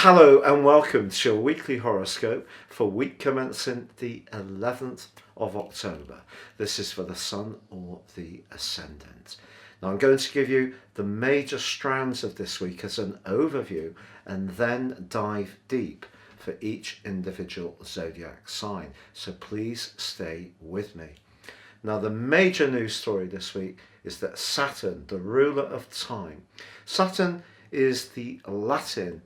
Hello and welcome to your weekly horoscope for week commencing the 11th of October. This is for the Sun or the Ascendant. Now I'm going to give you the major strands of this week as an overview and then dive deep for each individual zodiac sign. So please stay with me. Now the major news story this week is that Saturn, the ruler of time, Saturn is the Latin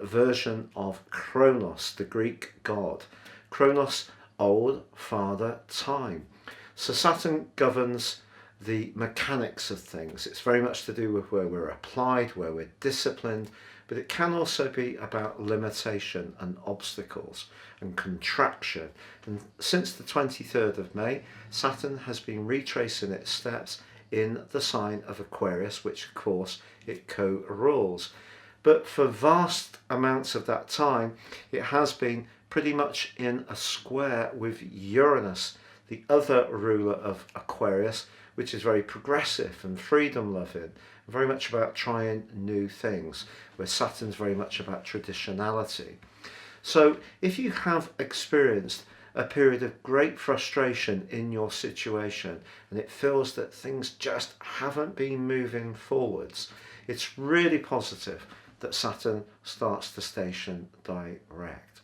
version of Kronos, the Greek god. Kronos, old, father, time. So Saturn governs the mechanics of things. It's very much to do with where we're applied, where we're disciplined, but it can also be about limitation and obstacles and contraction. And since the 23rd of May, Saturn has been retracing its steps in the sign of Aquarius, which of course it co-rules. But for vast amounts of that time, it has been pretty much in a square with Uranus, the other ruler of Aquarius, which is very progressive and freedom-loving, very much about trying new things, where Saturn's very much about traditionality. So if you have experienced a period of great frustration in your situation and it feels that things just haven't been moving forwards, it's really positive that Saturn starts to station direct.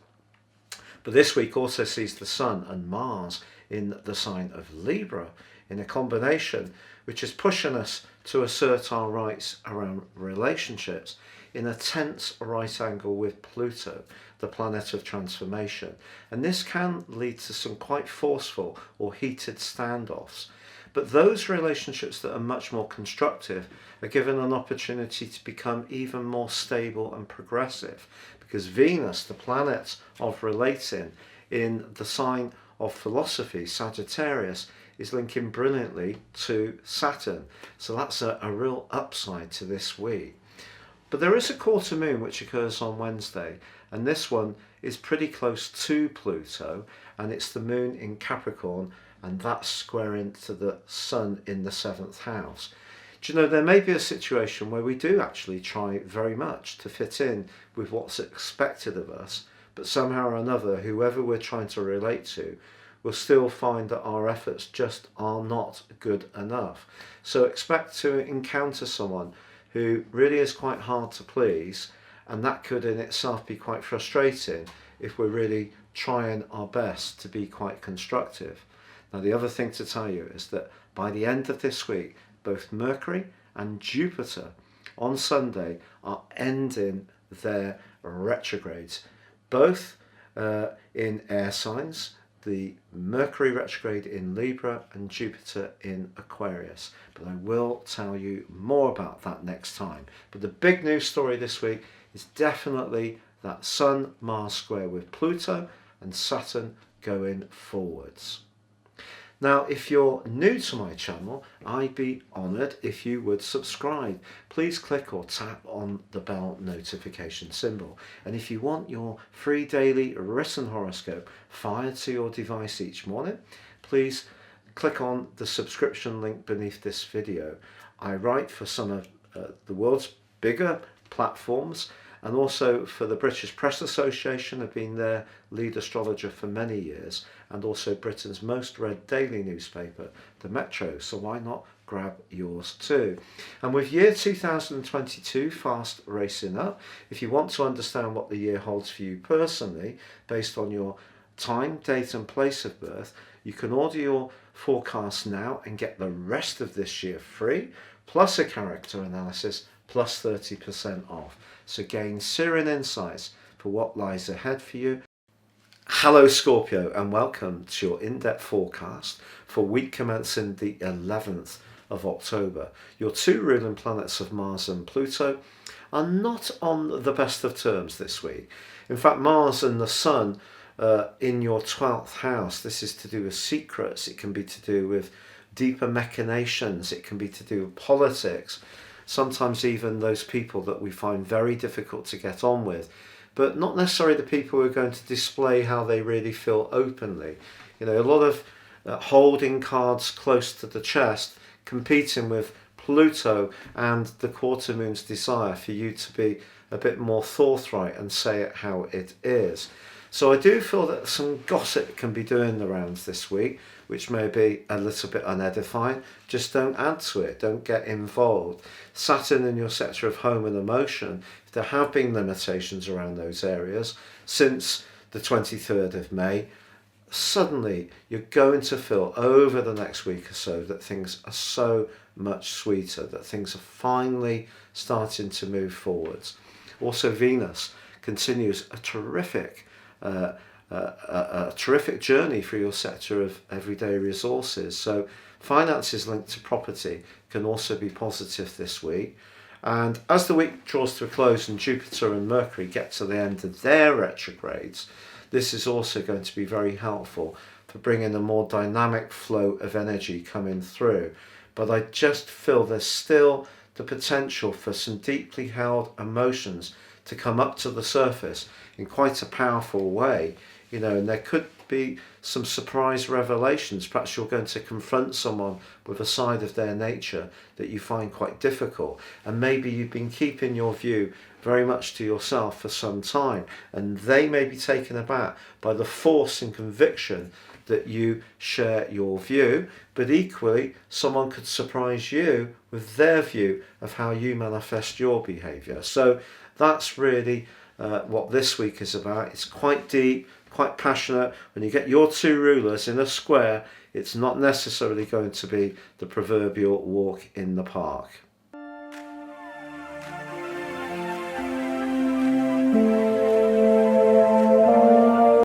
But this week also sees the Sun and Mars in the sign of Libra in a combination which is pushing us to assert our rights around relationships in a tense right angle with Pluto, the planet of transformation. And this can lead to some quite forceful or heated standoffs. But those relationships that are much more constructive are given an opportunity to become even more stable and progressive, because Venus, the planet of relating in the sign of philosophy, Sagittarius, is linking brilliantly to Saturn. So that's a real upside to this week. But there is a quarter moon which occurs on Wednesday, and this one is pretty close to Pluto, and it's the moon in Capricorn, and that's squaring to the Sun in the 7th house. Do you know, there may be a situation where we do actually try very much to fit in with what's expected of us, but somehow or another, whoever we're trying to relate to will still find that our efforts just are not good enough. So expect to encounter someone who really is quite hard to please, and that could in itself be quite frustrating if we're really trying our best to be quite constructive. Now the other thing to tell you is that by the end of this week, both Mercury and Jupiter on Sunday are ending their retrogrades, both in air signs, the Mercury retrograde in Libra and Jupiter in Aquarius. But I will tell you more about that next time. But the big news story this week is definitely that Sun-Mars square with Pluto and Saturn going forwards. Now, if you're new to my channel, I'd be honoured if you would subscribe. Please click or tap on the bell notification symbol. And if you want your free daily written horoscope fired to your device each morning, please click on the subscription link beneath this video. I write for some of the world's bigger platforms, and also for the British Press Association. I've been their lead astrologer for many years, and also Britain's most read daily newspaper, the Metro, so why not grab yours too? And with year 2022 fast racing up, if you want to understand what the year holds for you personally, based on your time, date and place of birth, you can order your forecast now and get the rest of this year free, plus a character analysis, plus 30% off. So gain searing insights for what lies ahead for you. Hello Scorpio, and welcome to your in-depth forecast for week commencing the 11th of October. Your two ruling planets of Mars and Pluto are not on the best of terms this week. In fact, Mars and the Sun in your 12th house, this is to do with secrets, it can be to do with deeper machinations, it can be to do with politics, sometimes even those people that we find very difficult to get on with, but not necessarily the people who are going to display how they really feel openly. You know, a lot of holding cards close to the chest, competing with Pluto and the quarter moon's desire for you to be a bit more forthright and say it how it is. So I do feel that some gossip can be doing the rounds this week, which may be a little bit unedifying. Just don't add to it, don't get involved. Saturn in your sector of home and emotion, if there have been limitations around those areas since the 23rd of May, suddenly you're going to feel over the next week or so that things are so much sweeter, that things are finally starting to move forwards. Also, Venus continues a terrific journey for your sector of everyday resources. So finances linked to property can also be positive this week. And as the week draws to a close and Jupiter and Mercury get to the end of their retrogrades, this is also going to be very helpful for bringing a more dynamic flow of energy coming through. But I just feel there's still the potential for some deeply held emotions to come up to the surface in quite a powerful way, and there could be some surprise revelations. Perhaps you're going to confront someone with a side of their nature that you find quite difficult, and maybe you've been keeping your view very much to yourself for some time, and they may be taken aback by the force and conviction that you share your view, but equally someone could surprise you with their view of how you manifest your behaviour. So that's really what this week is about. It's quite deep, quite passionate. When you get your two rulers in a square, it's not necessarily going to be the proverbial walk in the park.